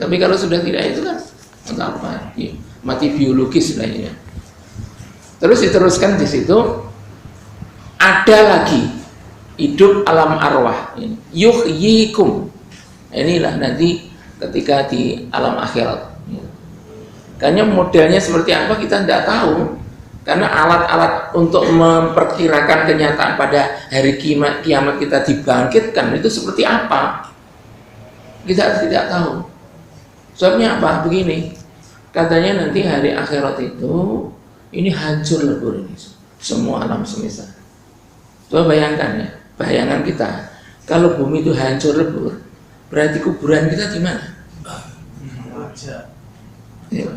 Tapi kalau sudah tidak itu kan entah apa, ya, mati biologis lainnya. Terus diteruskan di situ ada lagi hidup alam arwah, yuhyikum. Inilah nanti ketika di alam akhirat. Karena modelnya seperti apa kita tidak tahu. Karena alat-alat untuk memperkirakan kenyataan pada hari kiamat kita dibangkitkan itu seperti apa, kita tidak tahu. Sebabnya apa? Begini, katanya nanti hari akhirat itu ini hancur lebur ini semua alam semesta. Coba bayangkan ya, bayangan kita kalau bumi itu hancur lebur, berarti kuburan kita di mana? Ya.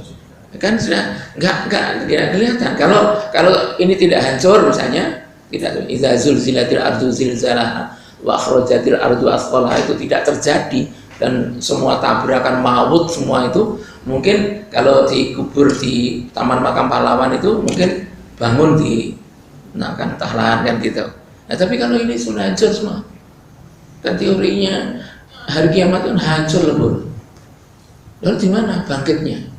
Kan sudah nggak kelihatan. Kalau ini tidak hancur misalnya, tidak, idza zulzilatil ardu zilzalaha wa akhrajatil ardu asqalaha, itu tidak terjadi dan semua tabrakan maut semua itu mungkin kalau dikubur di Taman Makam Pahlawan itu mungkin bangun di kan tahlahan kan gitu. Nah, tapi kalau ini sudah hancur semua, kan teorinya hari kiamat itu hancur lebur. Lalu di mana bangkitnya?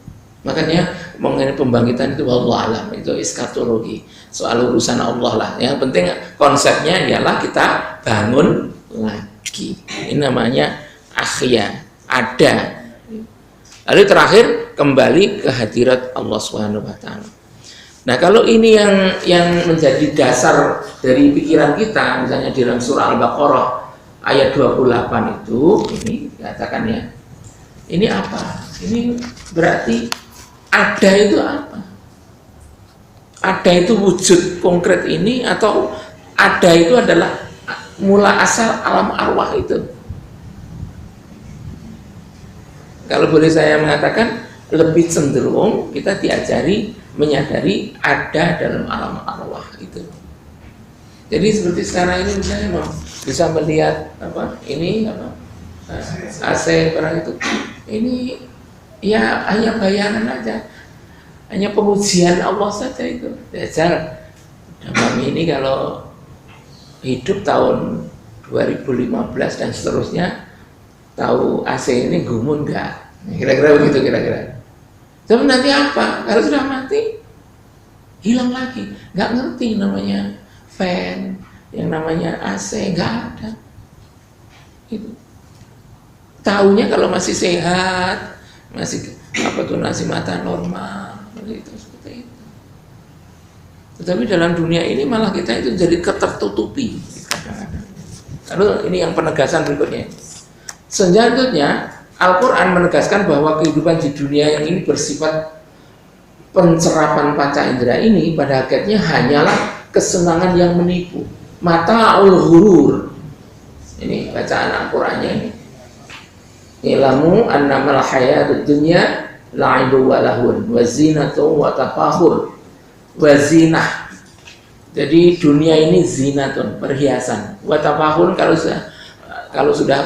Makanya mengenai pembangkitan itu wallahu alam, itu eskatologi, soal urusan Allah lah. Yang penting konsepnya ialah kita bangun lagi. Ini namanya akhya, ada. Lalu terakhir kembali ke hadirat Allah Subhanahu wa taala. Nah, kalau ini yang menjadi dasar dari pikiran kita, misalnya di dalam surah Al-Baqarah ayat 28 itu, ini katakan ya. Ini apa? Ini berarti ada itu apa? Ada itu wujud konkret ini, atau ada itu adalah mula asal alam arwah itu? Kalau boleh saya mengatakan, lebih cenderung kita diajari menyadari ada dalam alam arwah itu. Jadi seperti sekarang ini misalnya bisa melihat apa ini apa AC barang itu, ini ya hanya bayangan aja, hanya pengujian Allah saja itu. Dasar kami ini kalau hidup tahun 2015 dan seterusnya, tahu AC ini gumun enggak? Kira-kira begitu kira-kira. Tapi nanti apa? Kalau sudah mati hilang lagi, nggak ngerti namanya fan, yang namanya AC nggak ada. Itu tahunya kalau masih sehat, masih apa tuh nasi mata normal, itu seperti itu. Tetapi dalam dunia ini malah kita itu jadi ketertutupi. Lalu ini yang penegasan berikutnya. Selanjutnya Al-Quran menegaskan bahwa kehidupan di dunia yang ini bersifat pencerapan panca indera ini pada hakikatnya hanyalah kesenangan yang menipu, mata'ul ghurur. Ini bacaan Al-Qurannya ini. Ilamu annamal hayatud dunya la'ibu wa lahun wa zinatu wa tafahur wa zinah. Jadi dunia ini zinatun, perhiasan. Wa tafahur kalau sudah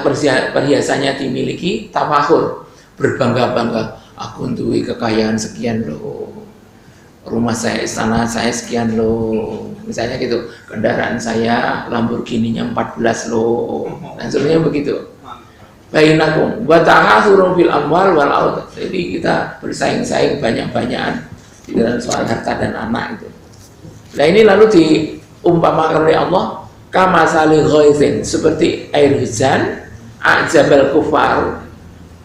perhiasannya dimiliki, tafahur, berbangga-bangga. Aku duwe kekayaan sekian loh, rumah saya, istana saya sekian loh, misalnya gitu. Kendaraan saya Lamborghini-nya 14 loh, dan sebenarnya begitu. Bainakum wa ta'athurun fil amwal wal aulad. Jadi kita bersaing-saing banyak-banyakan di dalam soal harta dan anak itu. Nah ini lalu diumpamakan oleh Allah kama salih ghaizin, seperti air hujan, ajabal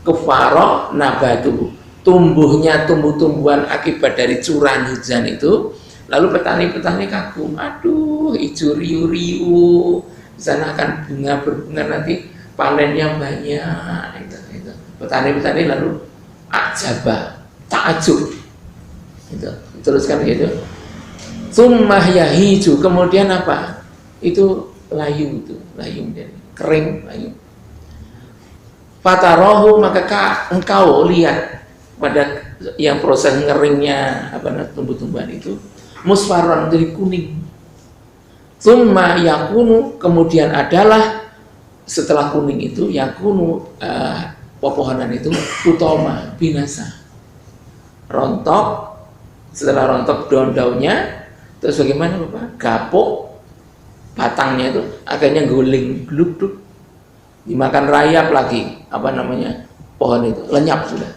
kufaro nabatu, tumbuhnya tumbuh-tumbuhan akibat dari curahan hujan itu. Lalu petani-petani kagum, aduh hijau riu-riu, di sana akan berbunga nanti panennya banyak. Itu. Petani-petani lalu ajabah, ta'ajub. Itu teruskan gitu. Tsumma yahiju, kemudian apa? Itu layu, itu layu menjadi kering, layu. Fatarahu, maka engkau lihat pada yang proses ngeringnya tumbuh-tumbuhan itu musfarran, menjadi kuning. Tsumma yakunu, kemudian adalah setelah kuning itu yakunu pepohonan itu utama, binasa, rontok. Setelah rontok daun-daunnya, terus bagaimana Bapak? Gapuk batangnya itu akhirnya guling gluk-gluk, dimakan rayap lagi, pohon itu lenyap sudah.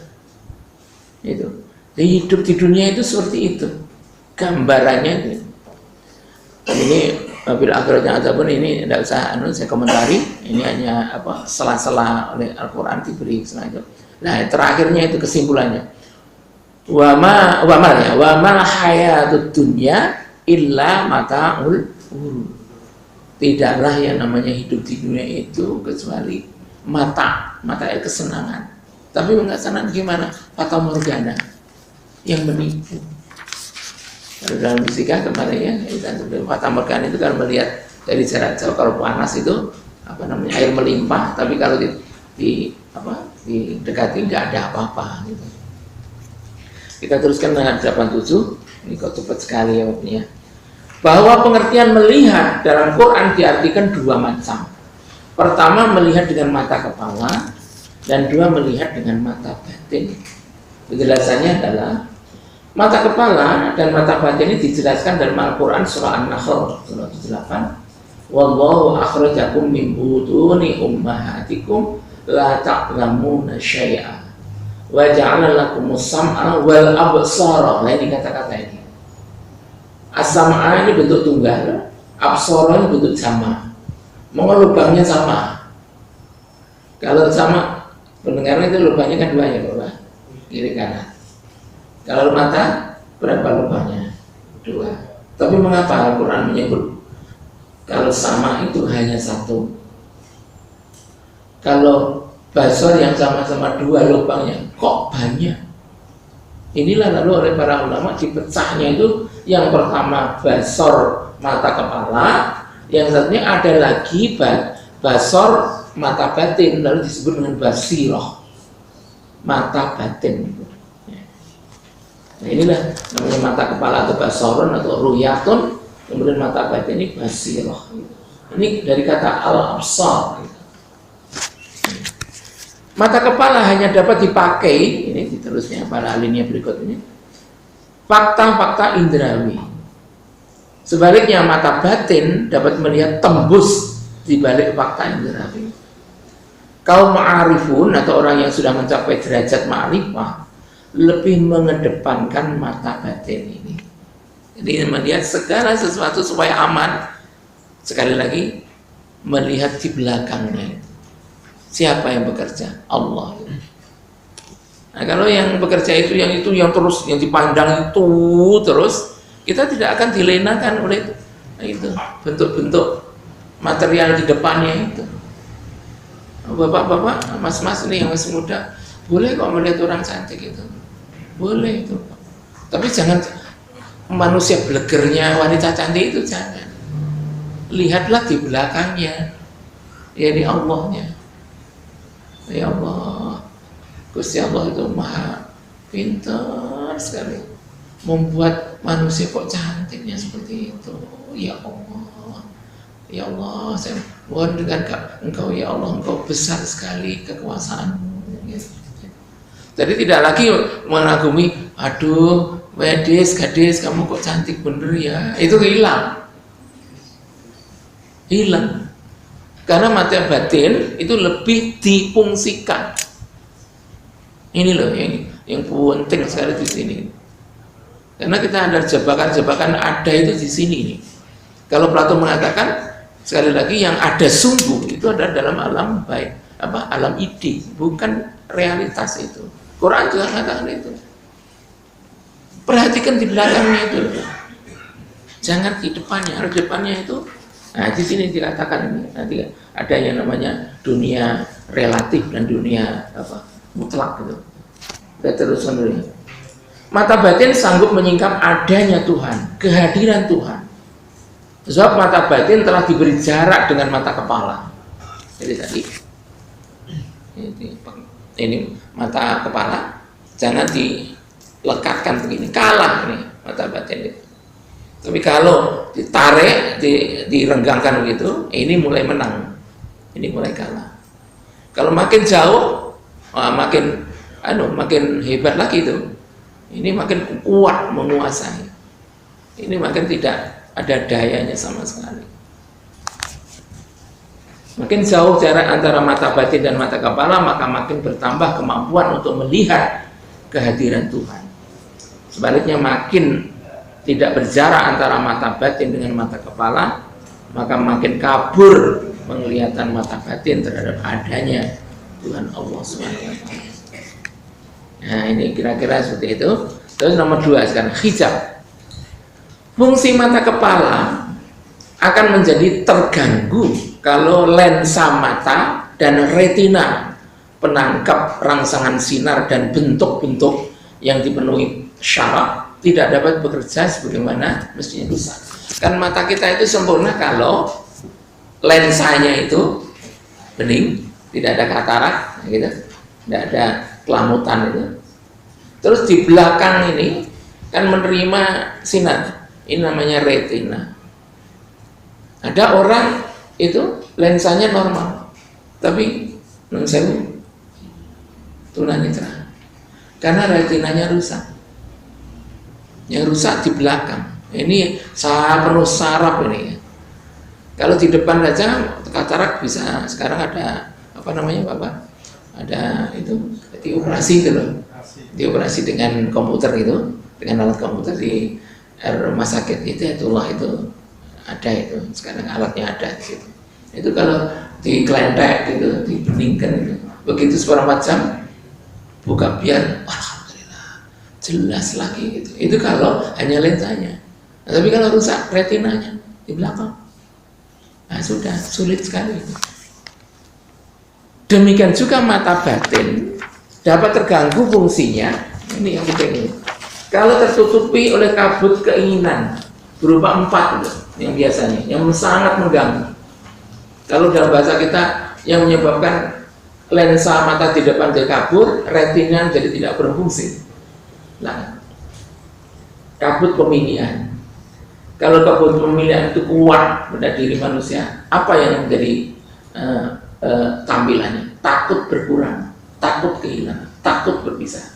Itu. Jadi hidup di dunia itu seperti itu. Gambarannya itu. Ini bil akhirnya ada pun ini tidak usah saya komentari. Ini hanya sela-sela oleh Al-Qur'an diberi sengaja. Nah, terakhirnya itu kesimpulannya. Wa mal hayatud dunya illa mata'ul ghurur. Tidaklah yang namanya hidup di dunia itu kecuali mata kesenangan. Tapi kesenangan gimana? Fata morgana yang menipu. Kalau dalam fisika kemarin ya, fata morgana itu kan melihat dari jarak jauh. Kalau panas itu air melimpah, tapi kalau didekati nggak ada apa-apa. Gitu. Kita teruskan dengan 87. Ini kok cepat sekali ya waktunya. Bahwa pengertian melihat dalam Quran diartikan dua macam. Pertama melihat dengan mata kepala, dan dua melihat dengan mata batin. Penjelasannya adalah mata kepala dan mata batin ini dijelaskan dalam Al-Quran surah An-Nahl surah 78. Wallahu akhrajakum min butuni ummahatikum la ta'lamuna syai'a wa ja'ala lakumus sam'a wal absara. Nah, ini kata-kata ini. As-sam'a ini bentuk tunggal, absara ini bentuk jamak. Lubangnya sama. Kalau sama pendengaran itu lubangnya kan dua ya, Bapak. Kiri kanan. Kalau mata berapa lubangnya? Dua. Tapi mengapa Al-Quran menyebut kalau sama itu hanya satu? Kalau basor yang sama-sama dua lubangnya kok banyak? Inilah lalu oleh para ulama dipecahnya itu yang pertama basor mata kepala, yang satunya ada lagi basor mata batin, lalu disebut dengan basiroh mata batin. Nah, inilah namanya mata kepala atau basorun atau ruyatun, kemudian mata batin ini basiroh. Ini dari kata al-absar. Mata kepala hanya dapat dipakai, ini diterusnya pada alinea berikut ini, fakta-fakta indrawi. Sebaliknya mata batin dapat melihat tembus di balik fakta indrawi. Kaum ma'arifun atau orang yang sudah mencapai derajat ma'rifah lebih mengedepankan mata batin ini. Jadi melihat segala sesuatu supaya aman. Sekali lagi melihat di belakangnya. Siapa yang bekerja? Allah. Nah, kalau yang bekerja itu yang terus yang dipandang itu terus, kita tidak akan dilenakan oleh itu bentuk-bentuk material di depannya itu. Bapak-bapak, mas-mas ini yang masih muda, boleh kok melihat orang cantik itu, boleh itu. Tapi jangan manusia blegernya wanita cantik itu jangan. Lihatlah di belakangnya, yakni Allahnya. Ya Allah, Gusti Allah itu maha pintar sekali membuat manusia kok cantiknya seperti itu. Ya Allah, ya Allah, saya mohon dengan Engkau ya Allah, Engkau besar sekali kekuasaan-Mu. Jadi tidak lagi mengagumi, aduh, gadis, kamu kok cantik bener ya. Itu hilang. Karena mata batin itu lebih difungsikan. Ini loh yang penting sekali di sini. Karena kita ada jebakan-jebakan ada itu di sini nih. Kalau Plato mengatakan sekali lagi yang ada sungguh itu ada dalam alam baik, alam ide, bukan realitas itu. Quran juga mengatakan itu. Perhatikan di belakangnya itu. Jangan di depannya. Harus depannya itu. Nah, di sini dikatakan ini nanti ada yang namanya dunia relatif dan dunia mutlak gitu. Kita teruskan dulu. Mata batin sanggup menyingkap adanya Tuhan, kehadiran Tuhan. Sebab mata batin telah diberi jarak dengan mata kepala. Jadi tadi ini mata kepala jangan dilekatkan begini, kalah nih mata batin itu. Tapi kalau ditarik, direnggangkan begitu, ini mulai menang, ini mulai kalah. Kalau makin jauh, makin hebat lagi itu. Ini makin kuat menguasai. Ini makin tidak ada dayanya sama sekali. Makin jauh jarak antara mata batin dan mata kepala, maka makin bertambah kemampuan untuk melihat kehadiran Tuhan. Sebaliknya, makin tidak berjarak antara mata batin dengan mata kepala, maka makin kabur penglihatan mata batin terhadap adanya Tuhan Allah SWT. Nah, ini kira-kira seperti itu. Terus nomor 2 sekarang, hijab. Fungsi mata kepala akan menjadi terganggu kalau lensa mata dan retina, penangkap rangsangan sinar dan bentuk-bentuk yang dipenuhi syarat, tidak dapat bekerja sebagaimana mestinya bisa. Kan mata kita itu sempurna kalau lensanya itu bening, tidak ada katarak, gitu, tidak ada kelamutan itu. Terus di belakang ini kan menerima sinar, ini namanya retina. Ada orang itu lensanya normal, tapi non-sewu tunanetra, karena retinanya rusak. Yang rusak di belakang. Ini penuh saraf ini. Kalau di depan saja katarak bisa, sekarang ada apa namanya Bapak? Ada itu dioperasi itu loh. Dioperasi dengan komputer itu, dengan alat komputer di rumah sakit itulah itu ada itu. Sekarang alatnya ada di situ. Itu kalau dikelentek gitu, dibeningkan itu. Begitu seperempat jam buka biar alhamdulillah jelas lagi gitu. Itu kalau hanya lensanya. Nah, tapi kalau rusak retinanya di belakang, nah sudah sulit sekali. Demikian juga mata batin dapat terganggu fungsinya. Ini yang penting ini. Kalau tertutupi oleh kabut keinginan berupa 4 itu, yang biasanya, yang sangat mengganggu. Kalau dalam bahasa kita yang menyebabkan lensa mata di depan jadi kabur, retina jadi tidak berfungsi. Nah, kabut pemilihan. Kalau kabut pemilihan itu kuat pada diri manusia, apa yang menjadi tampilannya? Takut berkurang, takut kehilangan, takut berpisah.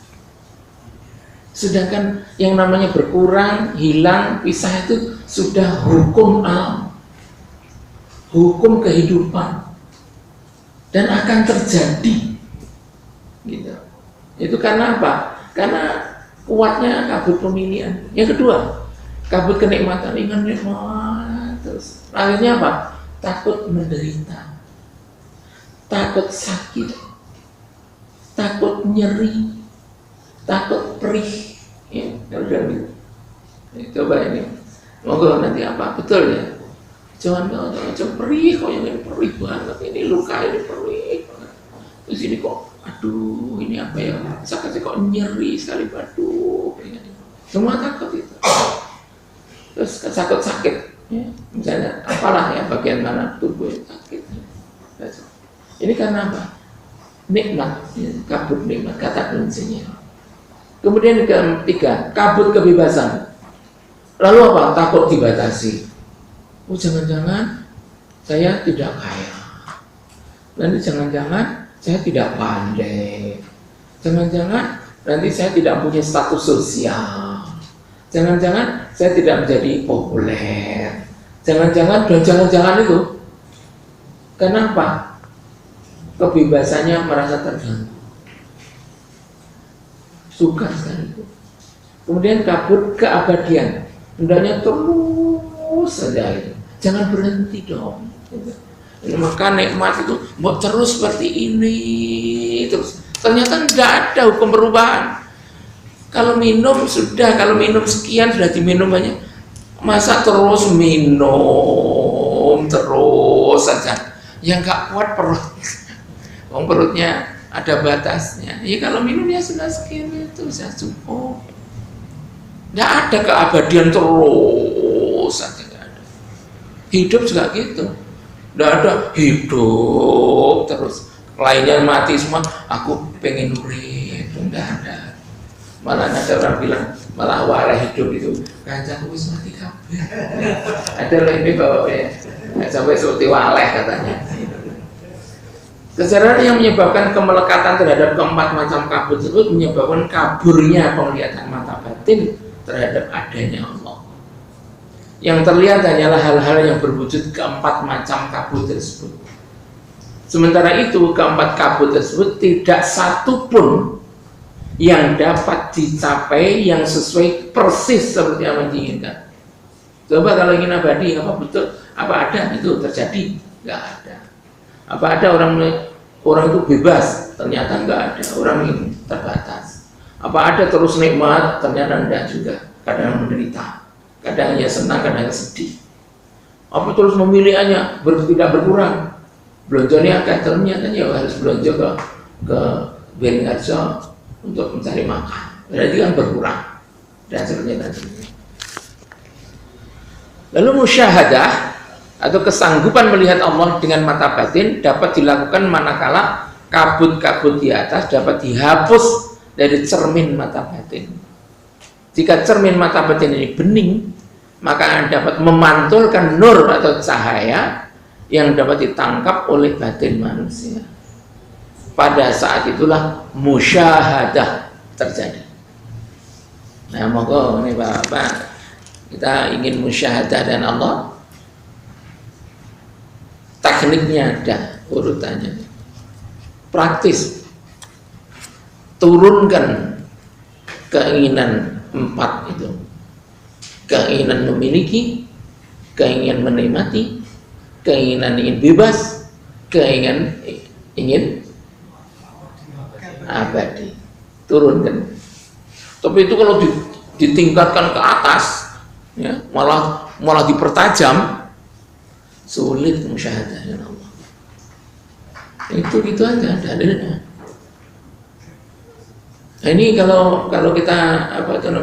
Sedangkan yang namanya berkurang, hilang, pisah itu sudah hukum alam, hukum kehidupan, dan akan terjadi. Gitu. Itu karena apa? Karena kuatnya kabut pemilihan. Yang kedua, kabut kenikmatan, ingin nikmat terus. Akhirnya apa? Takut menderita, takut sakit, takut nyeri, takut perih. Ya, gitu. Coba ini, monggo nanti apa betul ya? Jangan perih, kok yang ini perih banget, ini luka ini perih banget. Terus ini kok, aduh ini apa ya? Sakitnya kok nyeri sekali, aduh. Semua takut itu. Terus takut sakit, ya. Misalnya apalah ya bagian mana tubuh yang sakit. Ini karena apa? Nikmat, ya, kabut nikmat, kata kuncinya. Kemudian yang ketiga, kabut kebebasan. Lalu apa? Takut dibatasi. Oh, jangan-jangan saya tidak kaya. Nanti jangan-jangan saya tidak pandai. Jangan-jangan nanti saya tidak punya status sosial. Jangan-jangan saya tidak menjadi populer. Jangan-jangan dan jangan-jangan itu. Kenapa? Kebebasannya merasa terganggu. Suka sekali itu. Kemudian kabut keabadian. Hendaknya terus saja itu. Jangan berhenti dong. Maka nikmat itu mau terus seperti ini terus. Ternyata tidak ada hukum perubahan. Kalau minum sudah, kalau minum sekian sudah diminum banyak. Masa terus minum terus saja? Yang nggak kuat perut. Perutnya ada batasnya. Ya kalau minumnya sudah sekian itu sudah cukup. Tidak ada keabadian terus saja, tidak ada. Hidup juga gitu. Tidak ada hidup terus. Lainnya mati semua. Aku pengen urip, tidak ada. Malah ada orang bilang malah warai hidup itu. Kancaku wis mati kabeh. Ada loh ini bapaknya. Sampai seperti waleh katanya. Kesadaran yang menyebabkan kemelekatan terhadap keempat macam kabut tersebut menyebabkan kaburnya penglihatan mata batin terhadap adanya Allah. Yang terlihat hanyalah hal-hal yang berwujud keempat macam kabut tersebut. Sementara itu keempat kabut tersebut tidak satu pun yang dapat dicapai yang sesuai persis seperti yang diinginkan. Coba kalau ingin abadi, apa betul? Apa ada itu terjadi? Nggak ada. Apa ada orang itu bebas? Ternyata nggak ada. Orang ini terbatas. Apa ada terus nikmat? Ternyata enggak juga. Kadang menderita, kadang ya senang, kadang sedih. Apa terus memilihannya tidak berkurang? Belanja akeh, ternyata ya harus belanja ke Beringharjo untuk mencari makan. Berarti kan berkurang dan seterusnya. Lalu musyahadah atau kesanggupan melihat Allah dengan mata batin dapat dilakukan manakala kabut-kabut di atas dapat dihapus dari cermin mata batin. Jika cermin mata batin ini bening, maka dapat memantulkan nur atau cahaya yang dapat ditangkap oleh batin manusia. Pada saat itulah musyahadah terjadi. Nah, moga ini Bapak, kita ingin musyahadah dan Allah, tekniknya ada, urutannya praktis. Turunkan keinginan 4 itu, keinginan memiliki, keinginan menikmati, keinginan ingin bebas, keinginan ingin abadi. Turunkan. Tapi itu kalau ditingkatkan ke atas, ya, malah dipertajam, sulit musyahadah dengan Allah. Itu gitu aja dalilnya. Nah, ini kalau kita kalau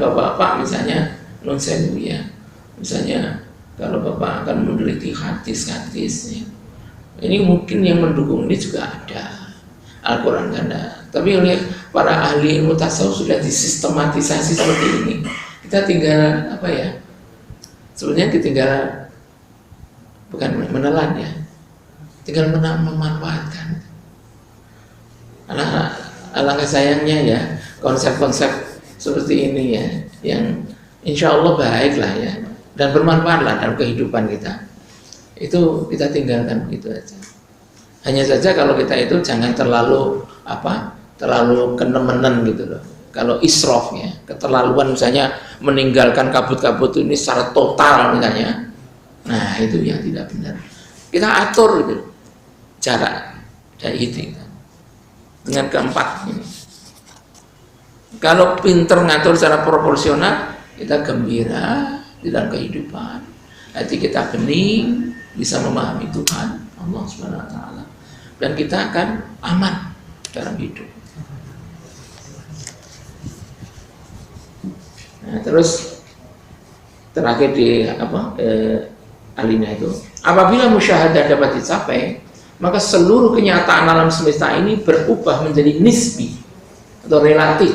bapak-bapak misalnya non sewu ya, misalnya kalau bapak akan meneliti hadis-hadis ya, ini mungkin yang mendukung ini juga ada, Al-Quran ada, tapi oleh para ahli ilmu tasawuf sudah disistematisasi seperti ini. Kita tinggal sebenarnya tinggal bukan menelan ya, tinggal memanfaatkan. Alangkah sayangnya ya konsep-konsep seperti ini ya, yang insya Allah baik lah ya dan bermanfaat lah dalam kehidupan kita, itu kita tinggalkan begitu aja. Hanya saja kalau kita itu jangan terlalu kenemenen gitu loh. Kalau israf ya, keterlaluan misalnya meninggalkan kabut-kabut ini secara total misalnya, nah itu yang tidak benar. Kita atur gitu cara dari itu dengan keempat ini. Kalau pinter ngatur secara proporsional, kita gembira di dalam kehidupan, hati kita bening, bisa memahami Tuhan Allah Subhanahu wa taala, dan kita akan aman dalam hidup. Nah, terus terakhir di alinea itu, apabila musyahadah dapat dicapai, maka seluruh kenyataan alam semesta ini berubah menjadi nisbi atau relatif,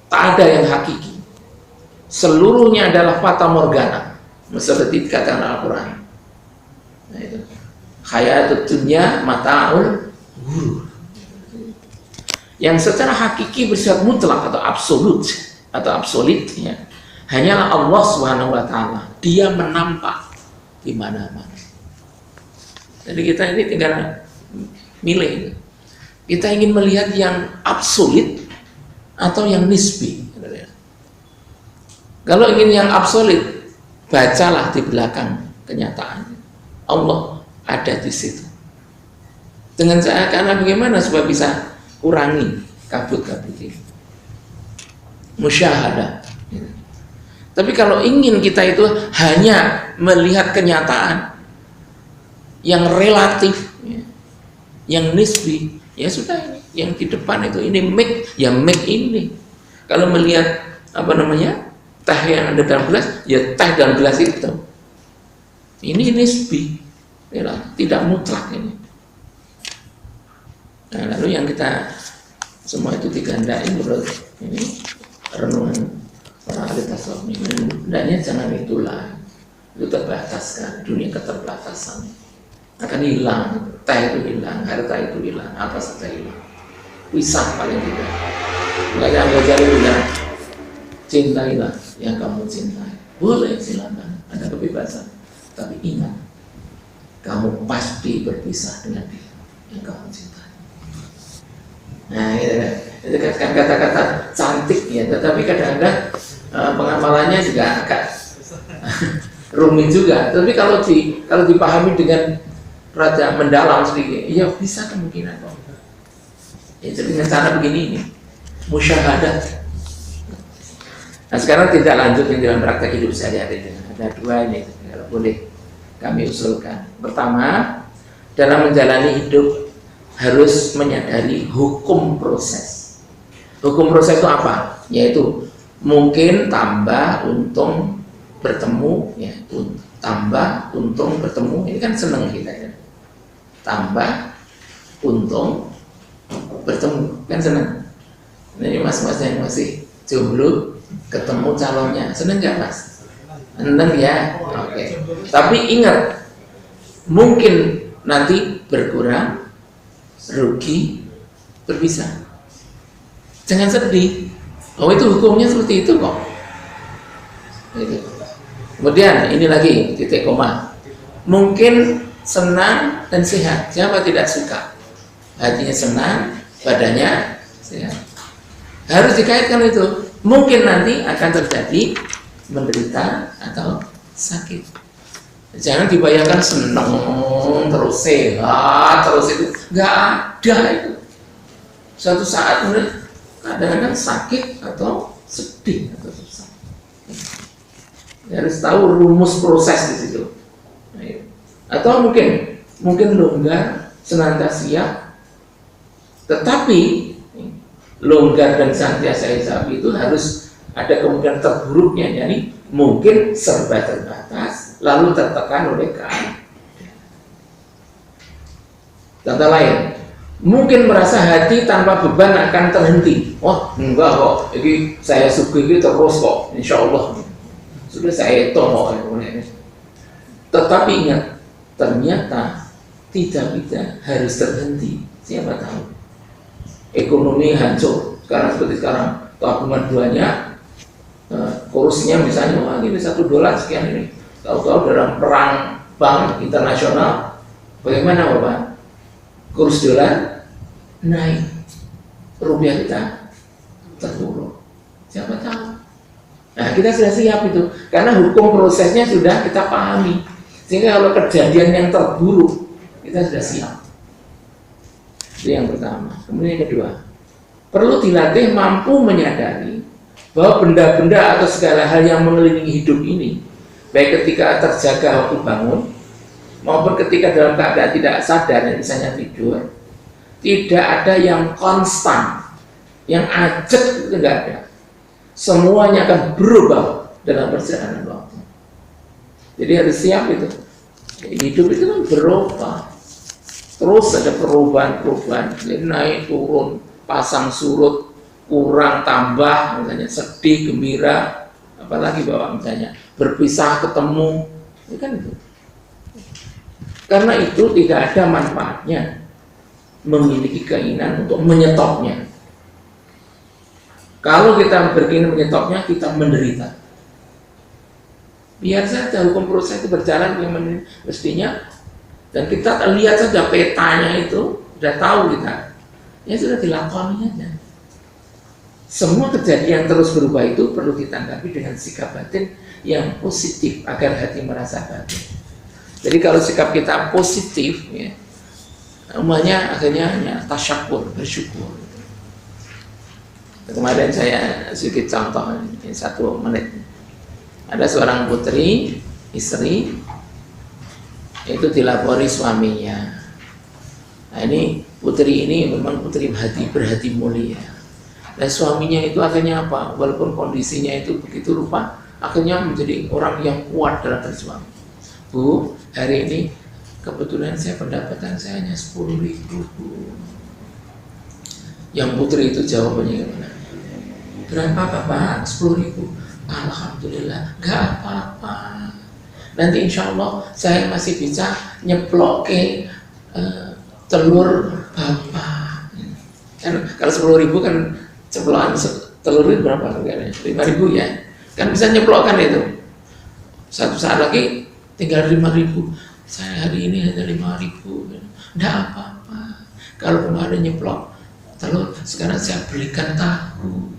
tak ada yang hakiki. Seluruhnya adalah fata morgana, seperti dikatakan Al-Quran. Nah, itu hayatud dunya mata'ul ghurur. Yang secara hakiki bersifat mutlak atau absolut ya, hanyalah Allah Subhanahu wa taala. Dia menampak di mana-mana. Jadi kita ini tinggal milih. Kita ingin melihat yang absolut atau yang nisbi. Kalau ingin yang absolut, bacalah di belakang kenyataan. Allah ada di situ. Dengan karena bagaimana supaya bisa kurangi kabut-kabut ini? Musyahadah. Tapi kalau ingin kita itu hanya melihat kenyataan yang relatif, yang nisbi, ya sudah ini. Yang di depan itu ini make, ya make ini. Kalau melihat teh yang ada dalam gelas, ya teh dalam gelas itu. Ini nisbi, tidak mutlak ini. Nah, lalu yang kita semua itu digandai menurut ini renungan para ahli tasawuf ini, hendaknya jangan itulah, itu terbatas kan, dunia keterbatasan akan hilang, teh itu hilang, harta itu hilang, apa saja hilang, pisah paling tidak. Makanya Al-Ghazali bilang, cintailah yang kamu cintai, boleh silakan, ada kebebasan, tapi ingat, kamu pasti berpisah dengan dia. Engkau mencintai. Nah, itu kan kata-kata cantik ya, tetapi kadang-kadang pengamalannya juga agak rumit juga. Tapi kalau dipahami dengan rada mendalam sedikit, ya bisa kemungkinan kok. Itu dengan cara begini ini, musyahadat. Nah sekarang tidak lanjut di dalam praktek hidup sehari-hari. Ada dua ini, kalau boleh kami usulkan. Pertama, dalam menjalani hidup harus menyadari hukum proses. Hukum proses itu apa? Yaitu mungkin tambah untung bertemu, ya, tambah untung bertemu. Ini kan seneng kita ya. Tambah untung bertemu, kan seneng. Ini mas-mas yang masih jomblo ketemu calonnya, seneng nggak mas? Seneng ya, oke. Tapi ingat, mungkin nanti berkurang, rugi, berpisah. Jangan sedih. Oh itu hukumnya seperti itu kok. Gitu. Kemudian ini lagi titik koma. Mungkin senang dan sehat. Siapa tidak suka? Hatinya senang, badannya sehat. Harus dikaitkan itu. Mungkin nanti akan terjadi menderita atau sakit. Jangan dibayangkan senang terus sehat terus, itu nggak ada itu. Suatu saat kadang-kadang sakit atau sedih atau susah. Harus tahu rumus proses di situ. Atau mungkin longgar, senantiasa siap. Tetapi longgar dan senantiasa siap itu harus ada kemungkinan terburuknya, jadi mungkin serba terbatas lalu tertekan oleh keadaan. Contoh lain, mungkin merasa hati tanpa beban akan terhenti. Oh enggak kok, jadi saya sugih terus kok, insya Allah sudah saya toh. Tetapi ingat, ternyata tidak harus terhenti. Siapa tahu ekonomi hancur sekarang seperti sekarang, tabungan banyak, kursinya misalnya wah ini $1 sekian ini, tahu-tahu dalam perang bank internasional, bagaimana Bapak? Kurs dolar naik, rupiah kita terpuruk. Siapa tahu? Nah kita sudah siap itu, karena hukum prosesnya sudah kita pahami, sehingga kalau kejadian yang terburuk kita sudah siap. Itu yang pertama. Kemudian yang kedua, perlu dilatih mampu menyadari bahwa benda-benda atau segala hal yang mengelilingi hidup ini, baik ketika terjaga waktu bangun maupun ketika dalam keadaan tidak sadar, misalnya tidur, tidak ada yang konstan, yang ajak, itu tidak ada. Semuanya akan berubah dalam perjalanan waktu. Jadi harus siap itu. Hidup itu kan berubah. Terus ada perubahan-perubahan, jadi naik turun, pasang surut, kurang tambah, misalnya sedih, gembira, apalagi bahwa misalnya berpisah, ketemu, itu kan itu. Karena itu tidak ada manfaatnya memiliki keinginan untuk menyetopnya. Kalau kita berkeinginan menyetopnya, kita menderita. Biar saja hukum proses itu berjalan yang mestinya, dan kita lihat saja petanya itu, sudah tahu kita, ya sudah dilakoni aja. Semua kejadian terus berubah itu perlu ditanggapi dengan sikap batin yang positif agar hati merasa batin. Jadi kalau sikap kita positif, ya, umumnya akhirnya ya, tasyakur, bersyukur. Kemarin saya sedikit contoh, 1 menit. Ada seorang putri, istri, itu dilapori suaminya. Nah ini putri ini memang putri berhati mulia. Dan suaminya itu akhirnya apa? Walaupun kondisinya itu begitu rupa, akhirnya menjadi orang yang kuat dalam berjuang. Bu, hari ini kebetulan pendapatan saya hanya 10.000, Bu. Yang putri itu jawabannya gimana? Berapa Bapak? 10.000. Alhamdulillah, gak apa-apa. Nanti insya Allah saya masih bisa nyeplok ke telur Bapak. Kan kalau 10.000 kan ceplokan telur itu berapa harganya? 5.000 ya. Kan bisa nyeplokkan itu. Satu saat lagi tinggal 5.000. Saya hari ini hanya 5.000. Enggak apa-apa. Kalau kemarin nyeplok telur, sekarang saya belikan tahu.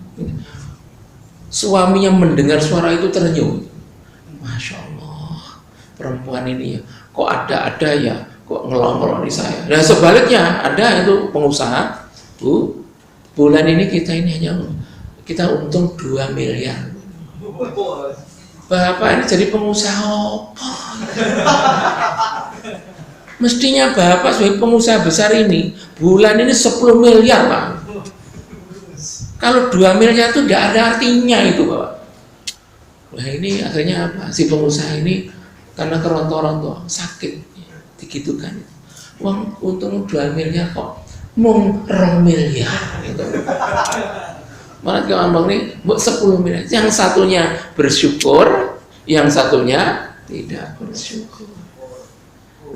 Suaminya mendengar suara itu terenyuh. Masya Allah, perempuan ini ya, kok ada ya, kok ngelong-ngelong di saya. Nah sebaliknya ada itu pengusaha, Bu, bulan ini kita untung 2 miliar. Bapak ini jadi pengusaha apa? Mestinya Bapak sebagai pengusaha besar ini bulan ini 10 miliar Pak. Kalau 2 miliar itu tidak ada artinya itu Bapak. Wah ini akhirnya apa? Si pengusaha ini karena kerontor-rontor sakit digitukan. Uang untung 2 miliar kok mung 2 miliar gitu. Malah ngomong nih 10 miliar. Yang satunya bersyukur, yang satunya tidak bersyukur.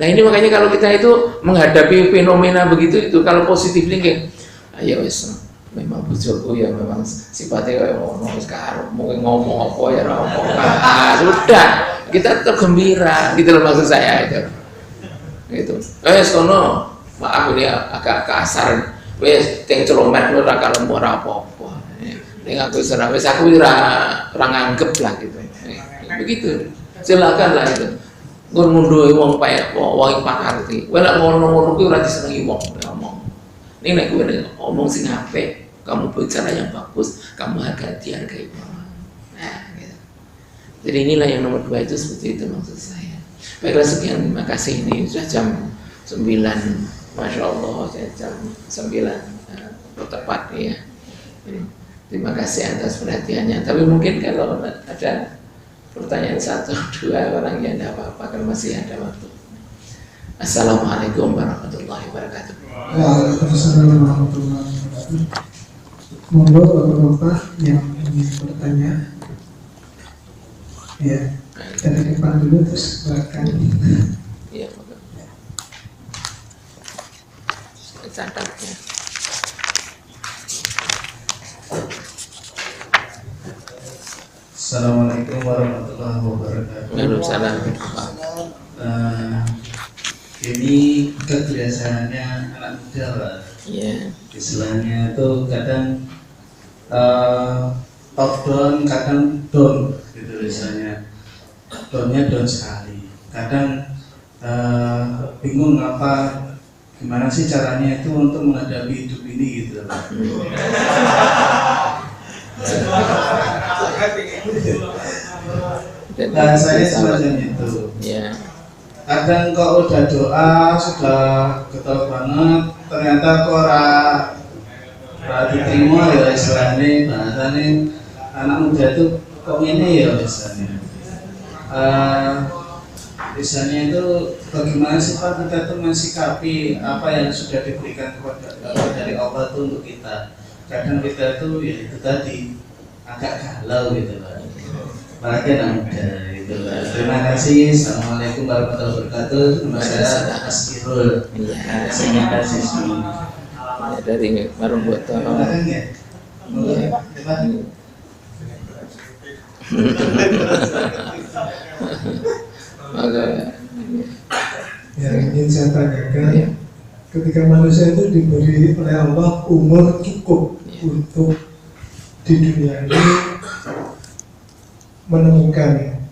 Nah ini makanya kalau kita itu menghadapi fenomena begitu itu kalau positif thinking, ayo wis memang bojoku ya memang sifatnya kayak ngomong sekarang mungkin ngomong apa ya ngomong sudah kita tetap gembira gitu loh maksud saya itu gitu. Sono maaf ini agak kasar wes teng celomet ora kalem ora apa-apa ning aku serah wis aku ora nganggep lah gitu begitu silakan lah itu ngunduhi wong pae wong pakarti kowe lek ngono-ngono kuwi ora disenengi wong ngomong ini nek kowe ngomong sing apik kamu bicara yang bagus kamu hargai nah gitu. Jadi inilah yang nomor 2 itu seperti itu maksud saya. Baiklah sekian, terima kasih. Ini sudah jam 9, Masya Allah jam 9 tepat ya. Terima kasih atas perhatiannya. Tapi mungkin kalau ada pertanyaan 1, 2 orang yang tidak apa-apa kan masih ada waktu. Assalamualaikum warahmatullahi wabarakatuh. Waalaikumsalam warahmatullahi wabarakatuh. Monggo Bapak-bapak yang ingin bertanya, ya dari depan dulu terus silakan. Iya, catatnya. Assalamualaikum warahmatullahi wabarakatuh. Waalaikumsalam. Ini kebiasaannya anak muda Pak. Iya. Istilahnya itu kadang top down, kadang down gitu misalnya. Downnya down sekali. Kadang bingung gimana sih caranya itu untuk menghadapi hidup ini gitu Pak. Nah saya semacam itu. Ya. Kadang kok udah doa sudah getol banget, ternyata kok diterima ya istilahnya bahasanya anak muda itu kok ini ya misalnya itu bagaimana sih Pak kita itu mensikapi apa yang sudah diberikan kepada dari Allah itu untuk kita. Kadang kita itu ya itu tadi agak galau gitu Pak. Apalagi anak muda gitu Pak. Terima kasih. Assalamualaikum warahmatullahi wabarakatuh. Nama saya Askirul. Terima kasih semua. Dari Warung Boto. Ya. Yang ingin saya tanyakan, ketika manusia itu diberi oleh Allah umur cukup untuk di dunia ini menemukan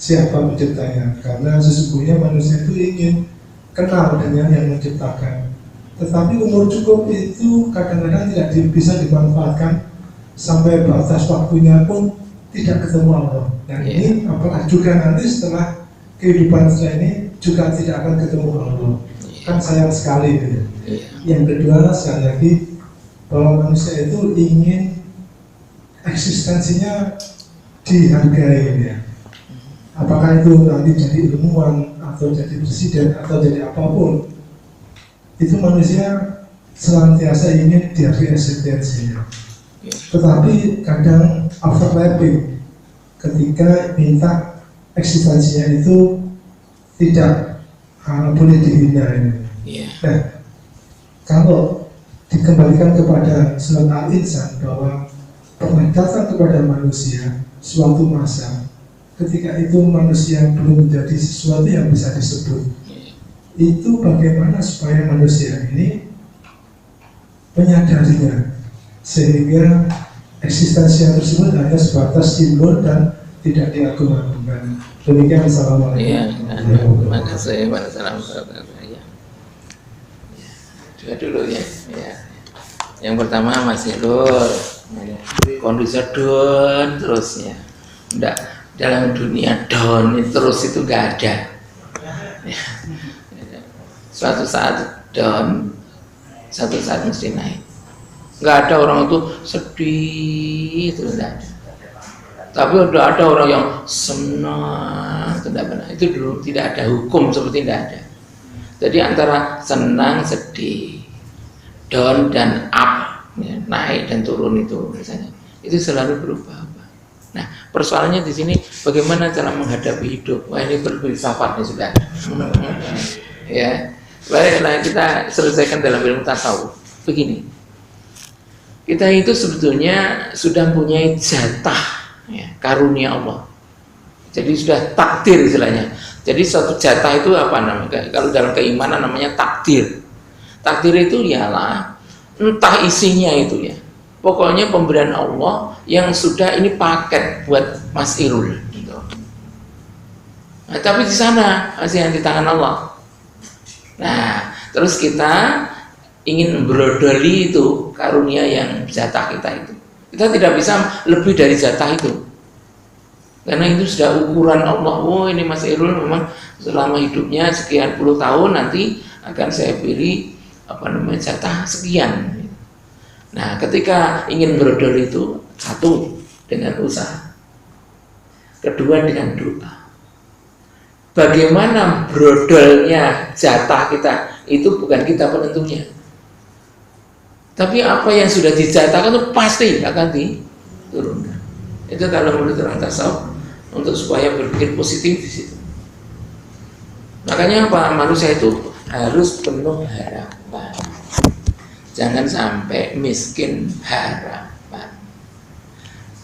siapa penciptanya, karena sesungguhnya manusia itu ingin kenal dengan yang menciptakan. Tetapi umur cukup itu kadang-kadang tidak bisa dimanfaatkan sampai batas waktunya pun tidak ketemu Allah. Dan ini apakah juga nanti setelah kehidupan setelah ini juga tidak akan ketemu Allah? Kan sayang sekali gitu. Yang kedua sekali lagi bahwa manusia itu ingin eksistensinya dihargai ya. Apakah itu nanti jadi ilmuwan atau jadi presiden atau jadi apapun, itu manusia senantiasa ingin dihargai eksistensinya. Tetapi kadang overlapping ketika minta eksistensinya itu tidak boleh dihina. Nah, kalau dikembalikan kepada surat Al-Insan bahwa pernah datang kepada manusia suatu masa ketika itu manusia belum menjadi sesuatu yang bisa disebut, itu bagaimana supaya manusia ini menyadarinya, sehingga eksistensinya tersebut hanya sebatas simbol dan tidak diagung-agungkan. Demikian, assalamualaikum. Iya, terima kasih. Ya. Juga dulu ya. Ya. Yang pertama Mas Hilur, kondisi down terusnya. Enggak, dalam dunia down terus itu enggak ada. Ya. Suatu saat down, satu saat mesti naik. Enggak ada orang itu sedih itu enggak ada. Tapi udah ada orang yang senang, tidak benar. Itu dulu tidak ada hukum seperti tidak ada. Jadi antara senang, sedih, down dan up, ya, naik dan turun itu misalnya, itu selalu berubah. Nah, persoalannya di sini bagaimana cara menghadapi hidup. Wah, ini berfilsafat nih sudah. Ya, baiklah kita selesaikan dalam ilmu tasawuf. Begini, kita itu sebetulnya sudah mempunyai jatah. Ya, karunia Allah. Jadi sudah takdir istilahnya. Jadi suatu jatah itu apa namanya? Kalau dalam keimanan namanya takdir. Takdir itu ialah entah isinya itu ya. Pokoknya pemberian Allah yang sudah ini paket buat Mas Irul. Gitu. Nah, tapi di sana masih yang di tangan Allah. Nah, terus kita ingin brodoli itu karunia yang jatah kita itu. Kita tidak bisa lebih dari jatah itu, karena itu sudah ukuran Allah. Oh, ini Mas Irul memang selama hidupnya sekian puluh tahun nanti akan saya beri jatah sekian. Nah, ketika ingin brodol itu, satu dengan usaha, kedua dengan doa. Bagaimana brodolnya jatah kita itu bukan kita penentunya. Tapi apa yang sudah dijatahkan itu pasti akan diturunkan. Itu kalau menurut orang tasawuf, untuk supaya berpikir positif di situ. Makanya apa? Manusia itu harus penuh harapan. Jangan sampai miskin harapan.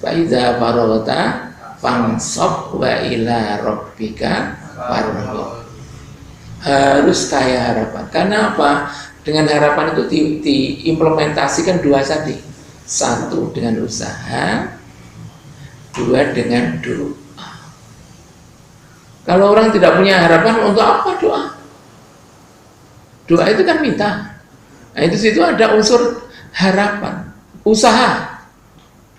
Fa idza faragta fansab wa ila rabbika farghab. Harus kaya harapan. Karena apa? Dengan harapan itu diimplementasikan dua tadi. Satu dengan usaha, dua dengan doa. Kalau orang tidak punya harapan, untuk apa doa? Doa itu kan minta. Nah, itu situ ada unsur harapan, usaha.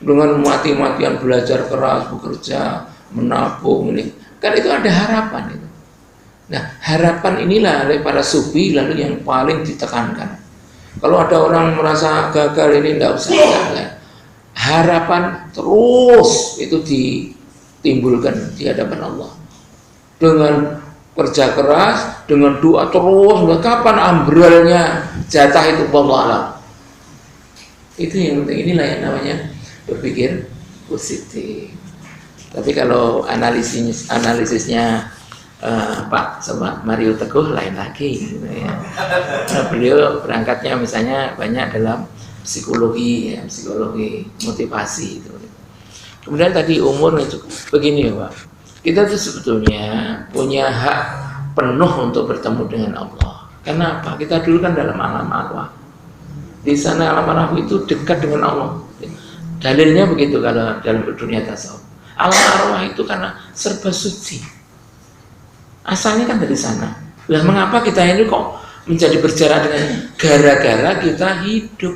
Dengan mati-matian belajar keras, bekerja, menabung ini, kan itu ada harapan itu. Nah, harapan inilah oleh para sufi lalu yang paling ditekankan. Kalau ada orang merasa gagal ini tidak usah jangan. Harapan terus itu ditimbulkan di hadapan Allah. Dengan kerja keras, dengan doa terus, kapan ambrolnya jatah itu wallahu alam. Itu yang penting, inilah yang namanya berpikir positif. Tapi kalau analisisnya Pak sama Mario Teguh lain lagi gitu ya. Nah, beliau berangkatnya misalnya banyak dalam psikologi ya, psikologi motivasi itu. Kemudian tadi umur itu begini ya Pak, kita tuh sebetulnya punya hak penuh untuk bertemu dengan Allah. Kenapa? Kita dulu kan dalam alam arwah. Di sana alam arwah itu dekat dengan Allah. Dalilnya begitu kalau dalam dunia tasawuf. Alam arwah itu karena serba suci. Asalnya kan dari sana. Lah mengapa kita ini kok menjadi berjarak dengan gara-gara kita hidup?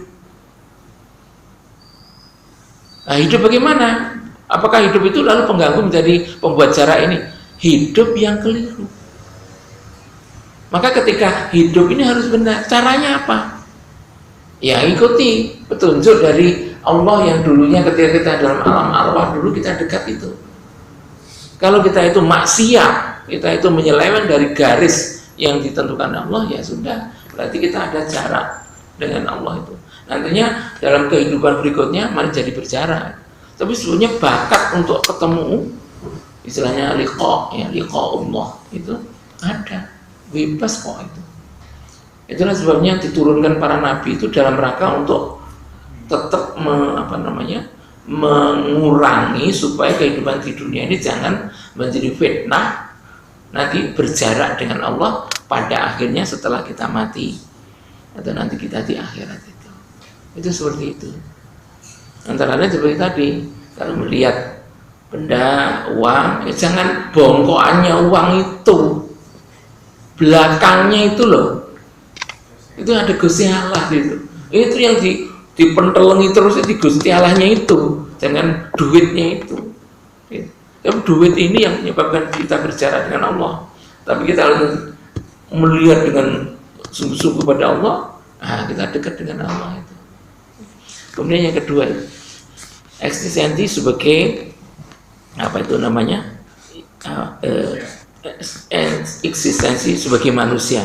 Nah, hidup bagaimana? Apakah hidup itu lalu pengganggu menjadi pembuat jarak ini? Hidup yang keliru. Maka ketika hidup ini harus benar. Caranya apa? Ya ikuti petunjuk dari Allah yang dulunya ketika kita dalam alam arwah dulu kita dekat itu. Kalau kita itu maksiat, kita itu menyeleweng dari garis yang ditentukan Allah, ya sudah, berarti kita ada jarak dengan Allah itu. Nantinya dalam kehidupan berikutnya malah jadi berjarak. Tapi sebetulnya bakat untuk ketemu, istilahnya liqa, ya liqa Allah itu ada, bebas kok itu. Itulah sebabnya diturunkan para nabi itu dalam rangka untuk tetap mengurangi supaya kehidupan di dunia ini jangan menjadi fitnah, nanti berjarak dengan Allah pada akhirnya setelah kita mati atau nanti kita di akhirat itu. Itu seperti itu. Antara lain seperti tadi, kalau melihat benda, uang, jangan bongkoannya uang itu, belakangnya itu loh, itu ada Gusti Allah gitu. Itu yang dipentelengi terus di Gusti Allahnya itu, jangan duitnya itu. Tapi duit ini yang menyebabkan kita berjarak dengan Allah. Tapi kita harus melihat dengan sungguh-sungguh pada Allah, kita dekat dengan Allah itu. Kemudian yang kedua, eksistensi sebagai apa itu namanya, eksistensi sebagai manusia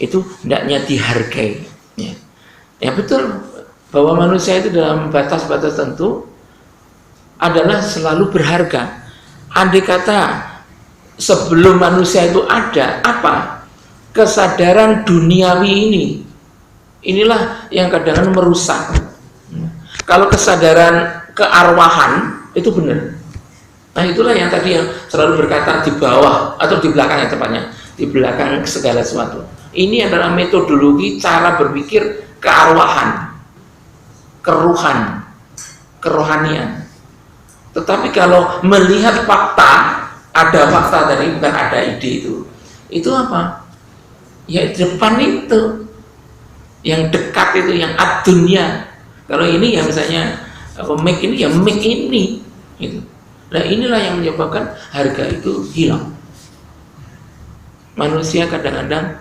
itu hendaknya dihargai. Ya betul bahwa manusia itu dalam batas-batas tertentu adalah selalu berharga. Andai kata sebelum manusia itu ada apa? Kesadaran duniawi inilah yang kadang-kadang merusak. Kalau kesadaran kearwahan itu benar. Nah itulah yang tadi yang selalu berkata di bawah atau di belakang, yang tepatnya di belakang segala sesuatu. Ini adalah metodologi cara berpikir kearwahan, kerohanian. Tetapi kalau melihat fakta, ada fakta tadi, bukan ada ide itu apa? Ya depan itu, yang dekat itu, yang ad-dunya. Kalau ini ya misalnya make ini ya make ini gitu. Nah inilah yang menyebabkan harga itu hilang. Manusia kadang-kadang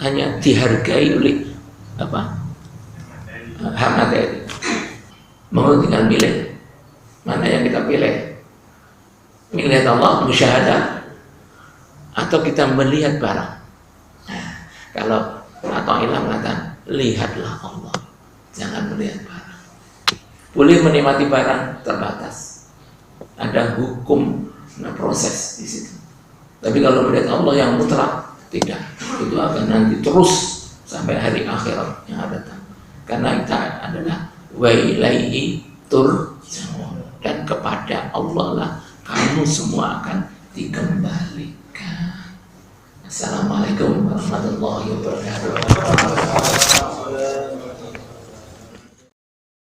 hanya dihargai oleh apa? Hak materi. Mau tinggal pilih mana yang kita pilih. Melihat Allah, musyahadah, atau kita melihat barang. Nah, kalau atau hilang mengatakan lihatlah Allah, jangan melihat barang. Boleh menikmati barang terbatas, ada hukum, proses di situ. Tapi kalau melihat Allah yang mutlak, tidak. Itu akan nanti terus sampai hari akhirat yang akan datang. Karena kita adalah wa ilaihi turja'un, dan kepada Allah lah kamu semua akan dikembalikan. Assalamualaikum warahmatullahi wabarakatuh.